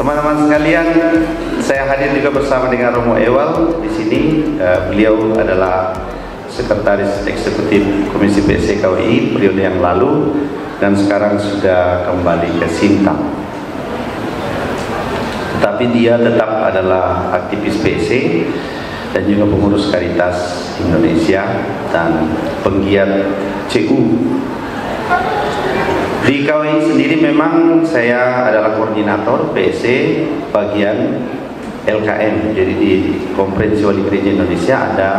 Teman-teman sekalian, saya hadir juga bersama dengan Romo Ewal di sini. Beliau adalah Sekretaris Eksekutif Komisi PSC KWI periode yang lalu dan sekarang sudah kembali ke Sintang. Tetapi dia tetap adalah aktivis PSC dan juga pengurus Caritas Indonesia dan penggiat CU. Di KWI sendiri memang saya adalah koordinator PSC bagian LKM. Jadi di Konferensi Wali Gereja Indonesia ada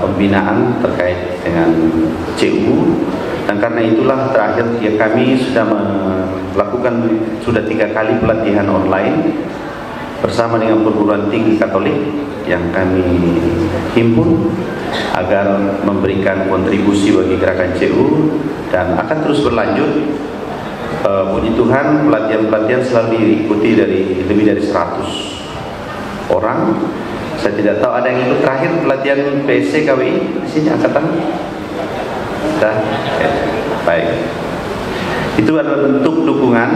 pembinaan terkait dengan CU, dan karena itulah terakhir kami sudah melakukan 3 kali pelatihan online bersama dengan perguruan tinggi Katolik yang kami himpun agar memberikan kontribusi bagi gerakan CU, dan akan terus berlanjut. Puji Tuhan, pelatihan-pelatihan selalu diikuti dari lebih dari 100 orang. Saya tidak tahu ada yang ikut terakhir pelatihan PSC KWI di sini angkatan? Baik. Itu adalah bentuk dukungan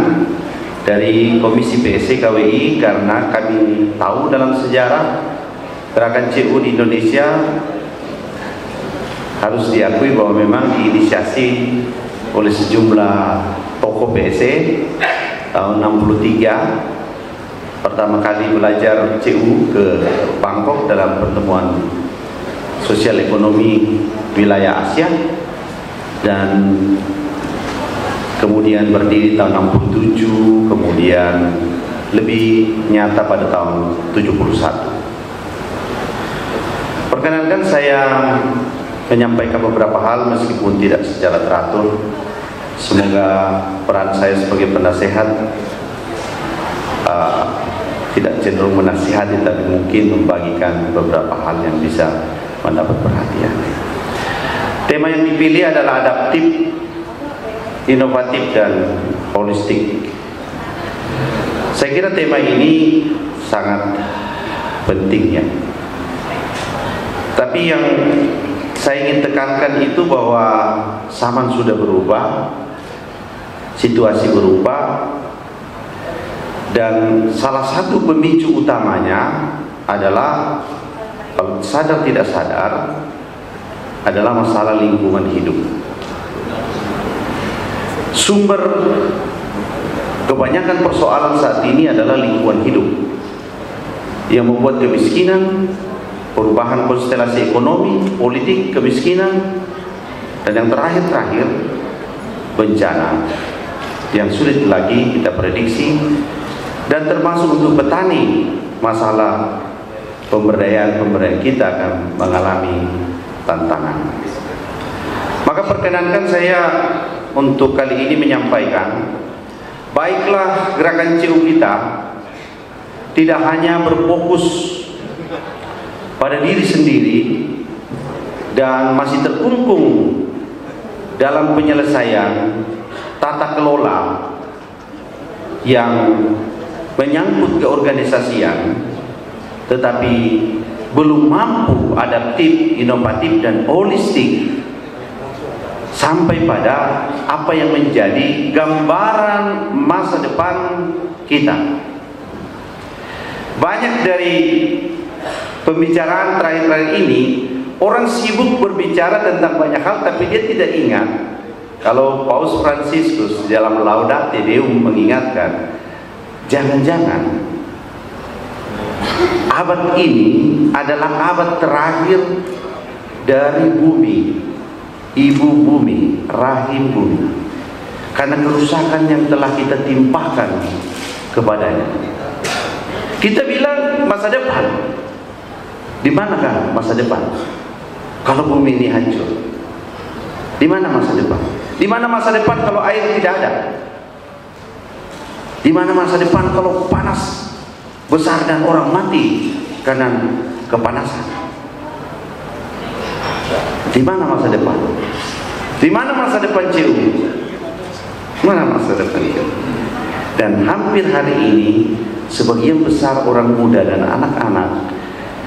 dari Komisi PSC KWI karena kami tahu dalam sejarah gerakan CU di Indonesia harus diakui bahwa memang diinisiasi oleh sejumlah tokoh PSC tahun 63. Pertama kali belajar CU ke Bangkok dalam pertemuan sosial ekonomi wilayah Asia, dan kemudian berdiri tahun 67, kemudian lebih nyata pada tahun 71. Perkenankan saya menyampaikan beberapa hal meskipun tidak secara teratur. Semoga peran saya sebagai penasehat tidak cenderung menasihati, tapi mungkin membagikan beberapa hal yang bisa mendapat perhatian. Tema yang dipilih adalah adaptif, inovatif, dan holistik. Saya kira tema ini sangat penting ya. Tapi yang saya ingin tekankan itu bahwa zaman sudah berubah, situasi berubah, dan salah satu pemicu utamanya adalah, kalau sadar tidak sadar, adalah masalah lingkungan hidup. Sumber kebanyakan persoalan saat ini adalah lingkungan hidup yang membuat kemiskinan, perubahan konstelasi ekonomi, politik, kemiskinan, dan yang terakhir bencana yang sulit lagi kita prediksi, dan termasuk untuk petani, masalah pemberdayaan kita akan mengalami tantangan. Maka perkenankan saya untuk kali ini menyampaikan, baiklah gerakan CU kita tidak hanya berfokus pada diri sendiri dan masih terkungkung dalam penyelesaian tata kelola yang menyangkut keorganisasian, tetapi belum mampu adaptif, inovatif, dan holistik sampai pada apa yang menjadi gambaran masa depan kita. Banyak dari pembicaraan terakhir-terakhir ini, orang sibuk berbicara tentang banyak hal, tapi dia tidak ingat kalau Paus Fransiskus dalam Laudate Deum mengingatkan, jangan-jangan abad ini adalah abad terakhir dari bumi, ibu bumi, rahim bumi, karena kerusakan yang telah kita timpakan kepadanya. Kita bilang masa depan. Di manakah masa depan kalau bumi ini hancur? Di mana masa depan? Di mana masa depan kalau air tidak ada? Di mana masa depan kalau panas besar dan orang mati karena kepanasan? Di mana masa depan? Di mana masa depan CU? Mana masa depan itu? Dan hampir hari ini sebagian besar orang muda dan anak-anak,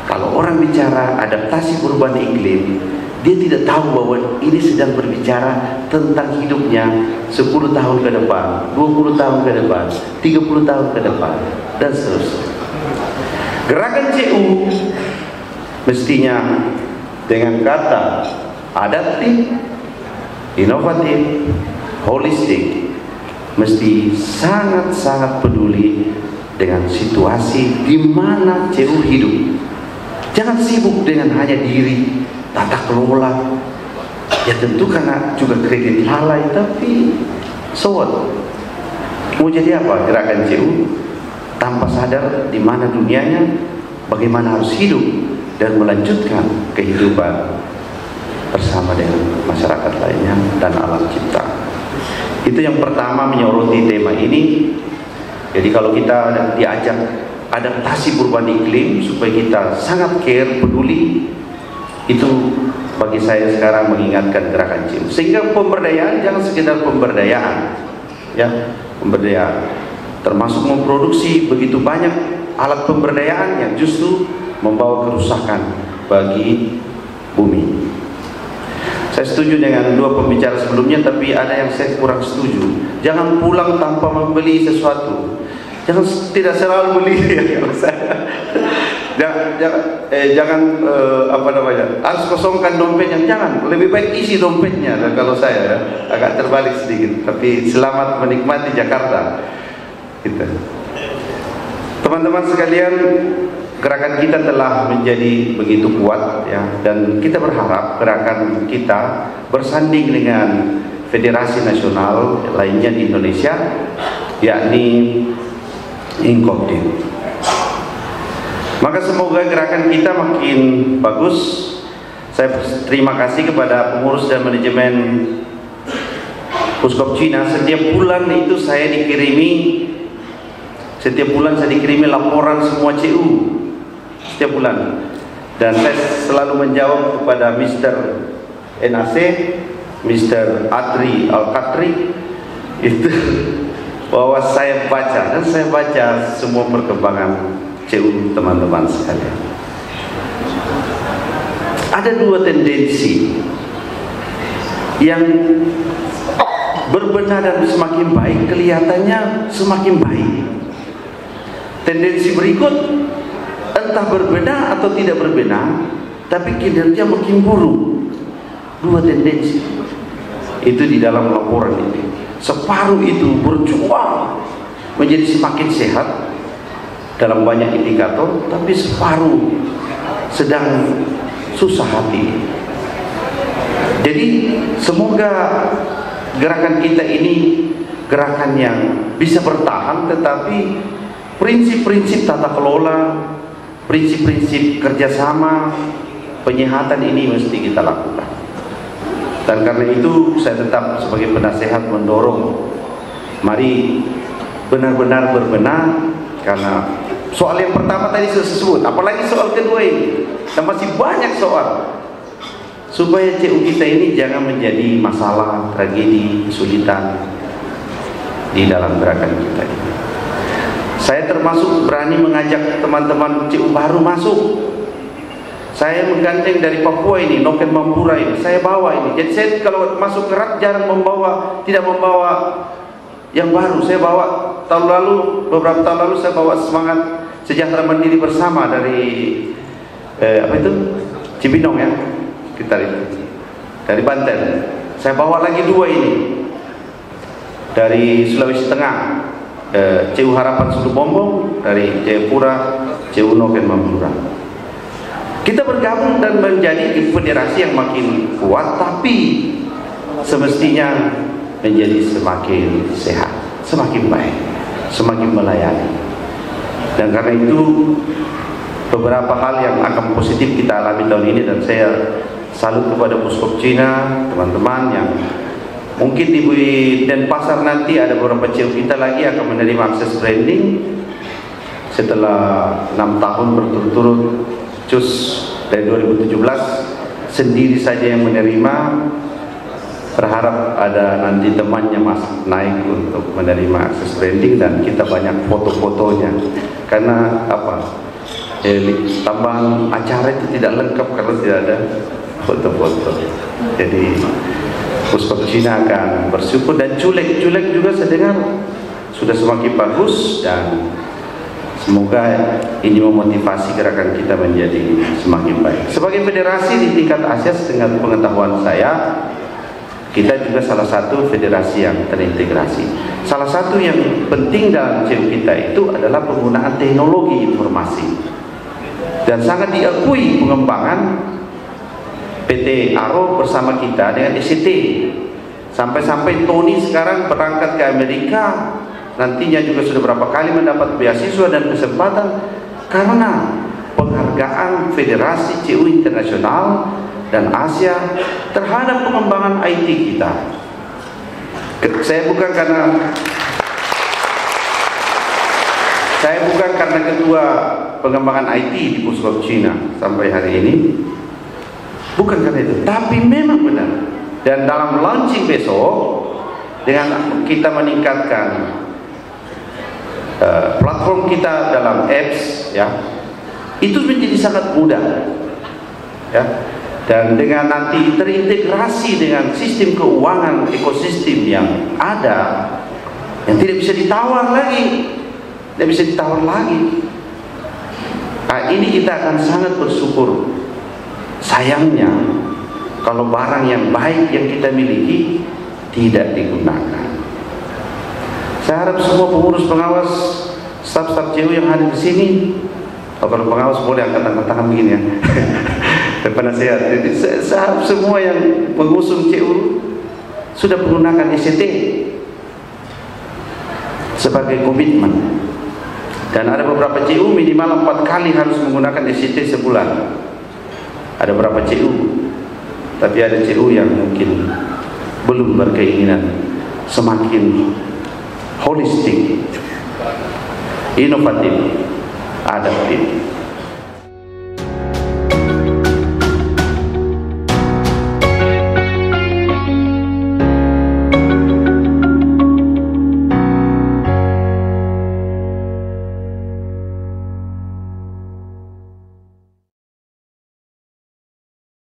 kalau orang bicara adaptasi perubahan iklim, Dia tidak tahu bahwa ini sedang berbicara tentang hidupnya 10 tahun ke depan, 20 tahun ke depan, 30 tahun ke depan, dan seterusnya. Gerakan CU mestinya dengan kata adaptif, inovatif, holistik, mesti sangat-sangat peduli dengan situasi di mana CU hidup. Jangan sibuk dengan hanya diri, tata kelola. Ya tentu karena juga kredit lalai, tapi so what? Mau jadi apa gerakan CU tanpa sadar di mana dunianya, bagaimana harus hidup dan melanjutkan kehidupan bersama dengan masyarakat lainnya dan alam cipta. Itu yang pertama, menyoroti tema ini. Jadi kalau kita diajak adaptasi perubahan iklim supaya kita sangat care, peduli, itu bagi saya sekarang mengingatkan gerakan CU. Sehingga pemberdayaan jangan sekedar pemberdayaan, ya, pemberdayaan termasuk memproduksi begitu banyak alat pemberdayaan yang justru membawa kerusakan bagi bumi. Saya setuju dengan dua pembicara sebelumnya, tapi ada yang saya kurang setuju. Jangan pulang tanpa membeli sesuatu. Tidak selalu beli ya, kalau saya. Jangan apa namanya, harus kosongkan dompetnya. Jangan, lebih baik isi dompetnya. Dan kalau saya ya, agak terbalik sedikit. Tapi selamat menikmati Jakarta. Gitu. Teman-teman sekalian, gerakan kita telah menjadi begitu kuat ya, dan kita berharap gerakan kita bersanding dengan federasi nasional lainnya di Indonesia, yakni Inkopdim. Maka semoga gerakan kita makin bagus. Saya terima kasih kepada pengurus dan manajemen Puskop Cina. Setiap bulan itu saya dikirimi laporan semua CU setiap bulan, dan saya selalu menjawab kepada Mr. NAC, Mr. Adri Al-Katri itu bahwa saya baca, dan saya baca semua perkembangan CU teman-teman sekalian. Ada dua tendensi yang berbenah dan semakin baik, kelihatannya semakin baik. Tendensi berikut entah berbenah atau tidak berbenah, tapi kinerja makin buruk. Dua tendensi itu di dalam laporan ini. Separuh itu berjuang menjadi semakin sehat dalam banyak indikator, tapi separuh sedang susah hati. Jadi semoga gerakan kita ini gerakan yang bisa bertahan, tetapi prinsip-prinsip tata kelola, prinsip-prinsip kerjasama, penyehatan ini mesti kita lakukan. Dan karena itu saya tetap sebagai penasehat mendorong, mari benar-benar berbenah, karena soal yang pertama tadi sudah disebut, apalagi soal kedua ini, dan masih banyak soal, supaya CU kita ini jangan menjadi masalah, tragedi, kesulitan di dalam gerakan kita ini. Saya termasuk berani mengajak teman-teman CU baru masuk. Saya menggandeng dari Papua ini, Noken Mampura ini, saya bawa ini. Jadi saya kalau masuk kerak jarang tidak membawa yang baru. Saya bawa beberapa tahun lalu saya bawa semangat sejahtera mandiri bersama dari Cibinong ya, kita dari Banten. Saya bawa lagi dua ini dari Sulawesi Tengah, CU Harapan Sulu Bombong, dari Jayapura, CU Noken Mampura. Kita bergabung dan menjadi federasi yang makin kuat, tapi semestinya menjadi semakin sehat, semakin baik, semakin melayani. Dan karena itu beberapa hal yang akan positif kita alami tahun ini, dan saya salut kepada Puskop Cina, teman-teman yang mungkin di Denpasar nanti ada beberapa CU kita lagi akan menerima akses branding setelah 6 tahun berturut-turut. Cus dari 2017 sendiri saja yang menerima, berharap ada nanti temannya masuk naik untuk menerima akses branding, dan kita banyak foto-fotonya, karena tambahan acara itu tidak lengkap kalau tidak ada foto-foto. Jadi Puskop Cina akan bersyukur, dan Culek juga saya dengar sudah semakin bagus, dan semoga ini memotivasi gerakan kita menjadi semakin baik. Sebagai federasi di tingkat Asia, dengan pengetahuan saya, kita juga salah satu federasi yang terintegrasi. Salah satu yang penting dalam CU kita itu adalah penggunaan teknologi informasi, dan sangat diakui pengembangan PT Aro bersama kita dengan ICT. Sampai-sampai Tony sekarang berangkat ke Amerika, nantinya juga sudah berapa kali mendapat beasiswa dan kesempatan karena penghargaan Federasi CU Internasional dan Asia terhadap pengembangan IT kita. Saya bukan karena ketua pengembangan IT di Puskop Cina sampai hari ini, bukan karena itu, tapi memang benar. Dan dalam launching besok, dengan kita meningkatkan platform kita dalam apps, ya, itu menjadi sangat mudah, ya. Dan dengan nanti terintegrasi dengan sistem keuangan ekosistem yang ada, yang tidak bisa ditawar lagi, Nah, ini kita akan sangat bersyukur. Sayangnya kalau barang yang baik yang kita miliki tidak digunakan. Saya harap semua pengurus pengawas, staf-staf CU yang hadir di sini, kalau pengawas boleh angkat tangan begini ya. Penasehat. Saya harap semua yang mengusung CU sudah menggunakan ICT sebagai komitmen. Dan ada beberapa CU minimal 4 kali harus menggunakan ICT sebulan. Ada beberapa CU, tapi ada CU yang mungkin belum berkeinginan semakin holistik, inovatif, adaptif.